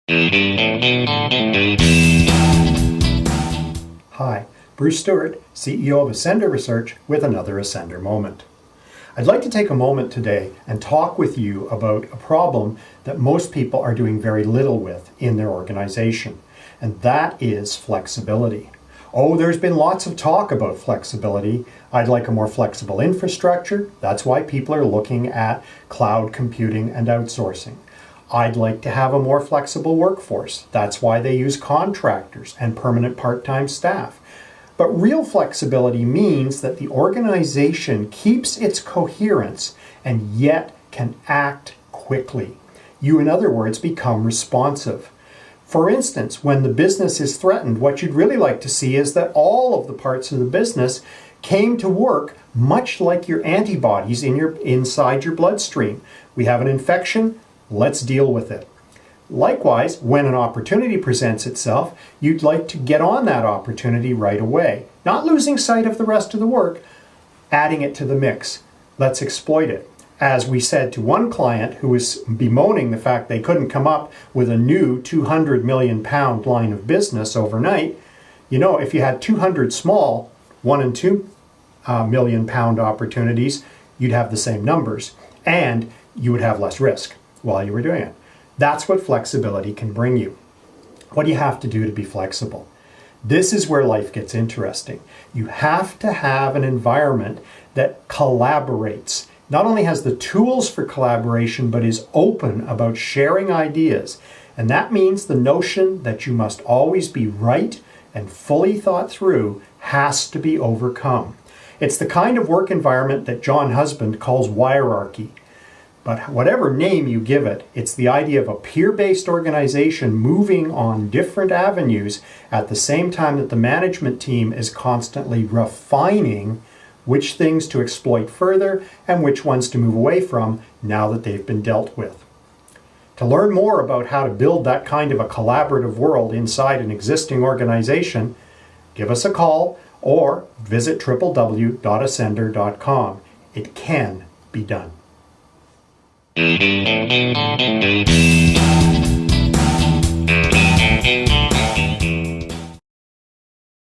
Hi, Bruce Stewart, CEO of Accendor Research with another Accendor Moment. I'd like to take a moment today and talk with you about a problem that most people are doing very little with in their organization, and that is flexibility. Oh, there's been lots of talk about flexibility. I'd like a more flexible infrastructure. That's why people are looking at cloud computing and outsourcing. I'd like to have a more flexible workforce. That's why they use contractors and permanent part-time staff. But real flexibility means that the organization keeps its coherence and yet can act quickly. You, in other words, become responsive. For instance, when the business is threatened, what you'd really like to see is that all of the parts of the business came to work much like your antibodies inside your bloodstream. We have an infection. Let's deal with it. Likewise, when an opportunity presents itself, you'd like to get on that opportunity right away, not losing sight of the rest of the work, adding it to the mix. Let's exploit it. As we said to one client who was bemoaning the fact they couldn't come up with a new 200 million pound line of business overnight, if you had 200 small 1 and 2 million pound opportunities, you'd have the same numbers and you would have less risk while you were doing it. That's what flexibility can bring you. What do you have to do to be flexible? This is where life gets interesting. You have to have an environment that collaborates, not only has the tools for collaboration, but is open about sharing ideas. And that means the notion that you must always be right and fully thought through has to be overcome. It's the kind of work environment that John Husband calls hierarchy. But whatever name you give it, it's the idea of a peer-based organization moving on different avenues at the same time that the management team is constantly refining which things to exploit further and which ones to move away from now that they've been dealt with. To learn more about how to build that kind of a collaborative world inside an existing organization, give us a call or visit www.accendor.com. It can be done.